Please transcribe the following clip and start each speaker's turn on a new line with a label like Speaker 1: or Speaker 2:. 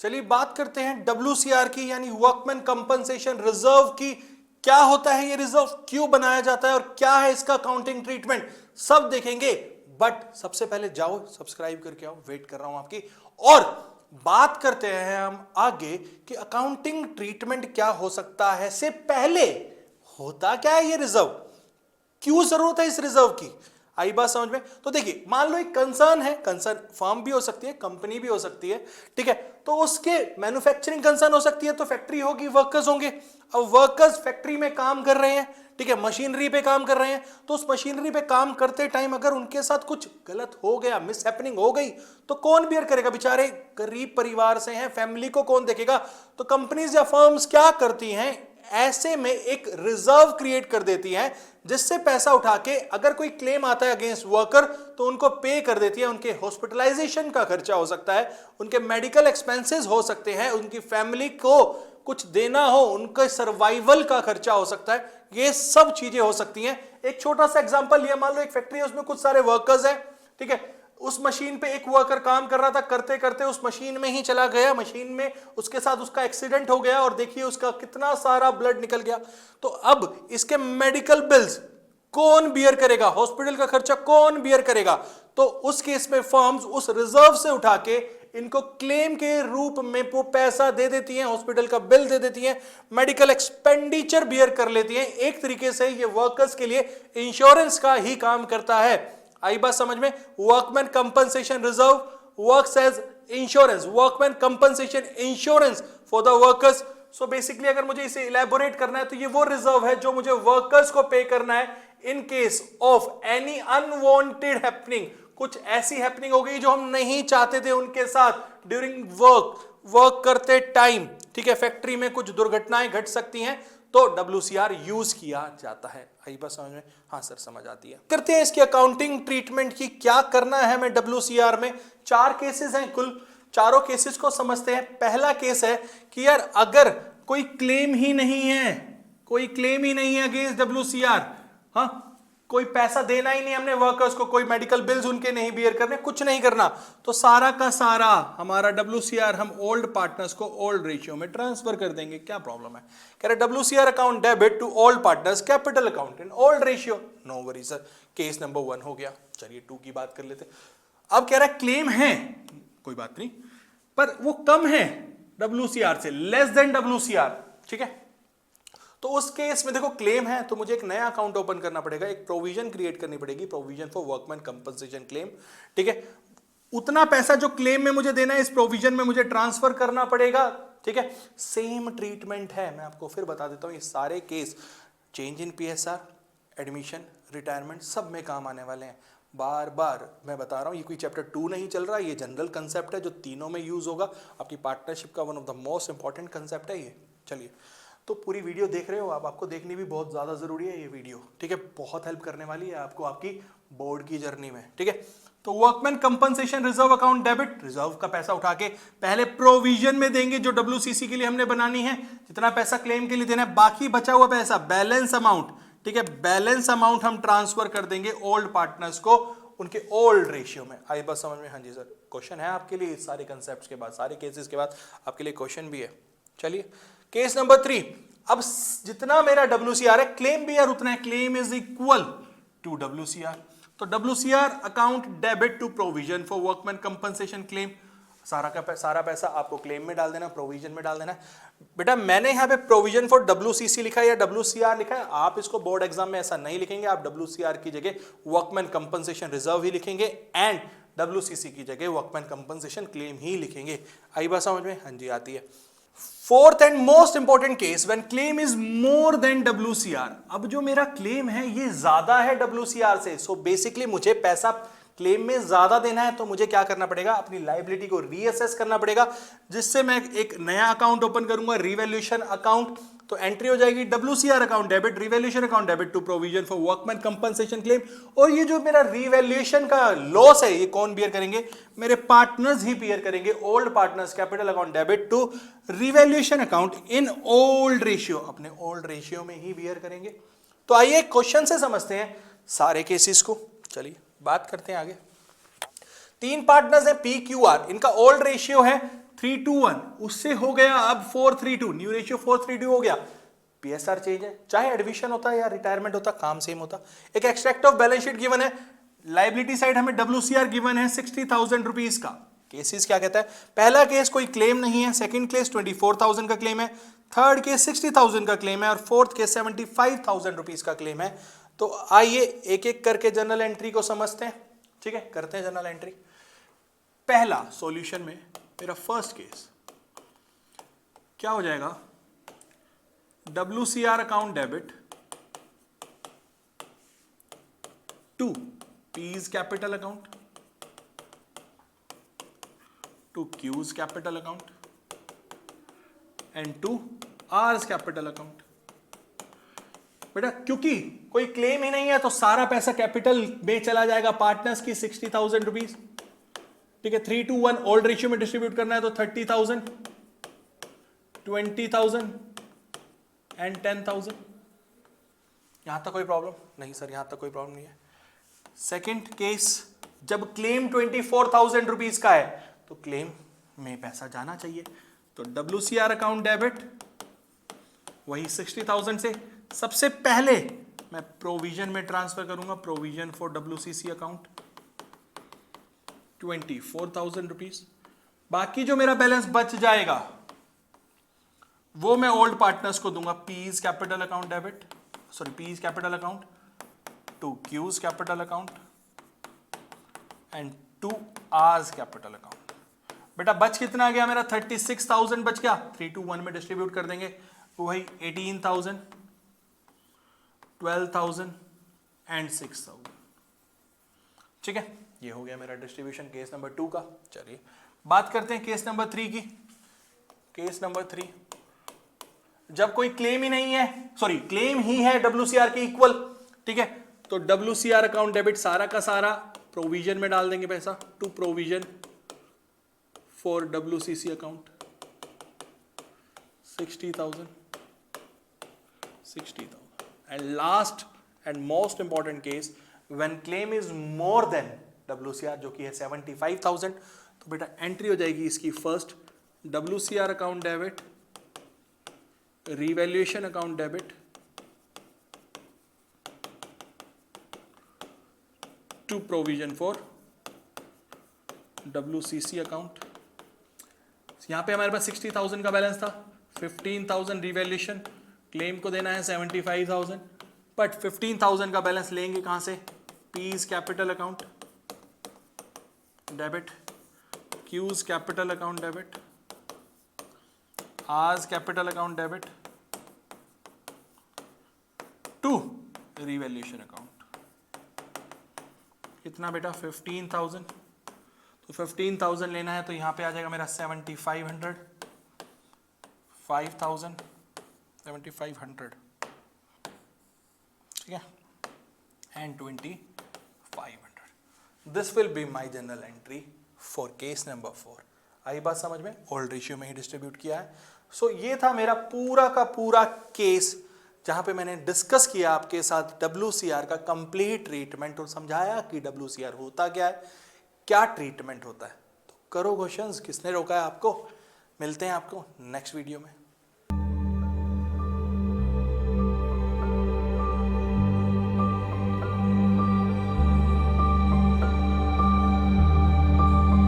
Speaker 1: चलिए बात करते हैं WCR की, यानी वर्कमैन कंपनसेशन रिजर्व की। क्या होता है ये रिजर्व, क्यों बनाया जाता है और क्या है इसका अकाउंटिंग ट्रीटमेंट, सब देखेंगे। बट सबसे पहले जाओ सब्सक्राइब करके आओ, वेट कर रहा हूं आपकी। और बात करते हैं हम आगे कि अकाउंटिंग ट्रीटमेंट क्या हो सकता है से पहले होता क्या है ये रिजर्व, क्यों जरूरत है इस रिजर्व की, आई बात समझ में। तो देखिए, मान लो एक कंसर्न है, कंसर्न फर्म भी हो सकती है, कंपनी भी हो सकती है, ठीक है। तो उसके मैन्युफैक्चरिंग कंसर्न हो सकती है, तो फैक्ट्री होगी, वर्कर्स होंगे। अब वर्कर्स फैक्ट्री में काम कर रहे हैं, ठीक है, मशीनरी पे काम कर रहे हैं। तो उस मशीनरी पे काम करते टाइम अगर उनके साथ कुछ गलत हो गया, मिस हैपनिंग हो गई, तो कौन बियर करेगा, बेचारे गरीब परिवार से हैं, फैमिली को कौन देखेगा। तो कंपनीज या फर्म्स क्या करती हैं, ऐसे में एक रिजर्व क्रिएट कर देती है, जिससे पैसा उठा के अगर कोई क्लेम आता है अगेंस्ट वर्कर तो उनको पे कर देती है। उनके हॉस्पिटलाइजेशन का खर्चा हो सकता है, उनके मेडिकल एक्सपेंसेस हो सकते हैं, उनकी फैमिली को कुछ देना हो, उनके सर्वाइवल का खर्चा हो सकता है, ये सब चीजें हो सकती हैं। एक छोटा सा एग्जांपल लिया, मान लो एक फैक्ट्री है, उसमें कुछ सारे वर्कर्स हैं, ठीक है। उस मशीन पे एक वर्कर काम कर रहा था, करते करते उस मशीन में ही चला गया, मशीन में उसके साथ उसका एक्सीडेंट हो गया और देखिए उसका कितना सारा ब्लड निकल गया। तो अब इसके मेडिकल बिल्स कौन बियर करेगा, हॉस्पिटल का खर्चा कौन बियर करेगा। तो उस केस में फर्म्स उस रिजर्व से उठा के इनको क्लेम के रूप में वो पैसा दे देती हैं, हॉस्पिटल का बिल दे देती हैं, मेडिकल एक्सपेंडिचर बियर कर लेती हैं। एक तरीके से ये वर्कर्स के लिए इंश्योरेंस का ही काम करता है। आई बात समझ में। Workman compensation reserve works as insurance, workman compensation insurance for the workers. So basically अगर मुझे इसे इलेबोरेट करना है तो ये वो रिजर्व है जो मुझे वर्कर्स को पे करना है in case of any unwanted happening. कुछ ऐसी हैपनिंग हो गई जो हम नहीं चाहते थे उनके साथ ड्यूरिंग वर्क करते टाइम, ठीक है, फैक्ट्री में कुछ दुर्घटनाएं घट सकती हैं, तो WCR यूज किया जाता है। आई बात समझ में, हाँ सर समझ आती है। करते हैं इसकी अकाउंटिंग ट्रीटमेंट की, क्या करना है हमें WCR में। 4 केसेस हैं कुल, चारों केसेस को समझते हैं। पहला केस है कि यार अगर कोई क्लेम ही नहीं है, कोई क्लेम ही नहीं है अगेंस्ट WCR, हाँ, कोई पैसा देना ही नहीं हमने वर्कर्स को, कोई मेडिकल बिल्स उनके नहीं बियर करने, कुछ नहीं करना, तो सारा का सारा हमारा WCR हम ओल्ड पार्टनर्स को ओल्ड रेशियो में ट्रांसफर कर देंगे। क्या प्रॉब्लम है, कह रहे WCR account debit to old partners capital account in old ratio, no worry sir. Case number 1 हो गया। चलिए 2 की बात कर लेते। अब कह रहा है क्लेम है, कोई बात नहीं, पर वो कम है WCR से, लेस देन WCR, ठीक है। तो उस केस में देखो क्लेम है तो मुझे एक नया अकाउंट ओपन करना पड़ेगा, एक प्रोविजन क्रिएट करनी पड़ेगी, provision for workman compensation claim, ठीक है। उतना पैसा जो क्लेम में मुझे देना है इस प्रोविजन में मुझे ट्रांसफर करना पड़ेगा, ठीक है। सेम ट्रीटमेंट है, मैं आपको फिर बता देता हूं, ये सारे case change in PSR, admission, retirement सब में काम आने वाले हैं। बार बार मैं बता रहा हूं, ये कोई चैप्टर 2 नहीं चल रहा, ये जनरल कंसेप्ट है जो तीनों में यूज होगा। आपकी पार्टनरशिप का one of the most important concept है ये। चलिए, तो पूरी वीडियो देख रहे हो आप, आपको देखनी भी बहुत ज़्यादा ज़रूरी है ये वीडियो, ठीक है, बहुत हेल्प करने वाली है आपको आपकी बोर्ड की जर्नी में, ठीक है। तो workman compensation reserve account debit, reserve का पैसा उठा के पहले प्रोविजन में देंगे जो WCC के लिए हमने बनानी है, जितना पैसा क्लेम के लिए देना है, बाकी बचा हुआ पैसा बैलेंस अमाउंट, ठीक है, बैलेंस अमाउंट हम ट्रांसफर कर देंगे ओल्ड पार्टनर्स को उनके ओल्ड रेशियो में। आई बात समझ में, हाँ जी सर। क्वेश्चन है आपके लिए सारे कंसेप्ट के बाद, सारे केसेस के बाद आपके लिए क्वेश्चन भी है। चलिए केस नंबर 3। अब जितना मेरा WCR है, क्लेम भी यार उतना है, claim is equal to WCR। तो WCR account debit to provision for workman compensation claim, सारा पैसा आपको क्लेम में डाल देना, प्रोविजन में डाल देना। बेटा मैंने यहाँ पे प्रोविजन फॉर WCC लिखा है या WCR लिखा है, आप इसको बोर्ड एग्जाम में ऐसा नहीं लिखेंगे, आप WCR की जगह वर्कमैन कंपनसेशन रिजर्व ही लिखेंगे एंड WCC की जगह वर्कमैन कंपनसेशन क्लेम ही लिखेंगे। आई बात समझ में, हाँ जी आती है। 4th and most important case when claim is more than WCR। अब जो मेरा क्लेम है ये ज्यादा है WCR से, सो बेसिकली मुझे पैसा क्लेम में ज्यादा देना है, तो मुझे क्या करना पड़ेगा, अपनी लायबिलिटी को रीअसेस करना पड़ेगा, जिससे मैं एक नया अकाउंट ओपन करूंगा, रिवैल्यूएशन अकाउंट। तो एंट्री हो जाएगी WCR account debit, revaluation account debit to provision for workman compensation claim. और ये जो मेरा रिवैल्यूएशन का लॉस है ये कौन बियर करेंगे, मेरे पार्टनर्स ही बियर करेंगे, old partners, capital account debit to revaluation account in old ratio, अपने ओल्ड रेशियो में ही बियर करेंगे। तो आइए क्वेश्चन से समझते हैं सारे केसेस को। चलिए बात करते हैं आगे। 3 पार्टनर्स हैं PQR, इनका ओल्ड रेशियो है 3:1, उससे हो गया अब 4:3:2, न्यू रेशियो 4:3:2 हो गया। पीएसआर चेंज है, चाहे एडमिशन होता है या रिटायरमेंट होता, काम सेम होता। एक extract of balance sheet given है, लाइबिलिटी साइड हमें WCR गिवन है 60,000 रुपीज का। केसेस क्या कहता है, पहला केस कोई क्लेम नहीं है, सेकंड केस 24,000 का क्लेम है, थर्ड केस 60,000 का क्लेम है और फोर्थ केस 75,000 रुपीज का क्लेम है। तो आइए एक एक करके जनरल एंट्री को समझते हैं। ठीक है, करते हैं जनरल एंट्री। पहला सॉल्यूशन में मेरा फर्स्ट केस क्या हो जाएगा, WCR account debit to P's capital account to Q's capital account and to R's capital account. बेटा क्योंकि कोई क्लेम ही नहीं है तो सारा पैसा कैपिटल में चला जाएगा, पार्टनर्स की 60,000 रुपीज। ठीक है, 3:1 ओल्ड रेशियो में डिस्ट्रीब्यूट करना है तो 30,000, 20,000 एंड 10,000। यहां तक कोई प्रॉब्लम नहीं सर, यहां तक कोई प्रॉब्लम नहीं है। सेकंड केस, जब क्लेम 24,000 रुपीज का है तो क्लेम में पैसा जाना चाहिए, तो WCR अकाउंट डेबिट वही 60,000 से सबसे पहले मैं प्रोविजन में ट्रांसफर करूंगा, provision for WCC account 24,000 rupees. बाकी जो मेरा बैलेंस बच जाएगा वो मैं ओल्ड पार्टनर्स को दूंगा, P's capital account debit, sorry P's capital account to Q's capital account and to R's capital account. बेटा बच कितना गया मेरा, 36,000 बच गया, 3:1 में डिस्ट्रीब्यूट कर देंगे, वही 18,000, 12,000 एंड 6,000। ठीक है, ये हो गया मेरा डिस्ट्रीब्यूशन केस नंबर 2 का। चलिए बात करते हैं केस नंबर 3 की। केस नंबर 3, जब कोई क्लेम ही नहीं है, सॉरी क्लेम ही है WCR के इक्वल, ठीक है, तो WCR अकाउंट डेबिट सारा का सारा प्रोविजन में डाल देंगे पैसा, to provision for WCC account 60,000 and last and most important case, when claim is more than WCR जो कि है 75,000, तो बेटा एंट्री हो जाएगी इसकी first, WCR account debit, revaluation account debit to provision for WCC account. यहां पे हमारे पास 60,000 का बैलेंस था, 15,000 रिवैल्यूएशन, क्लेम को देना है 75,000, बट 15,000 का बैलेंस लेंगे कहां से, P's capital account debit, Q's capital account debit, R's capital account debit to revaluation account. कितना बेटा, 15,000, तो 15,000 लेना है तो यहां पे आ जाएगा मेरा 7,500, 5,000, 7,500, ठीक है, and 2,500। This will be my general entry for case number 4। आई बात समझ में, ओल्ड रेशियो में ही डिस्ट्रीब्यूट किया है। सो ये था मेरा पूरा का पूरा केस, जहां पे मैंने डिस्कस किया आपके साथ WCR का कंप्लीट ट्रीटमेंट और समझाया कि WCR होता क्या है, क्या ट्रीटमेंट होता है। तो करो क्वेश्चंस, किसने रोका है आपको। मिलते हैं आपको नेक्स्ट वीडियो में।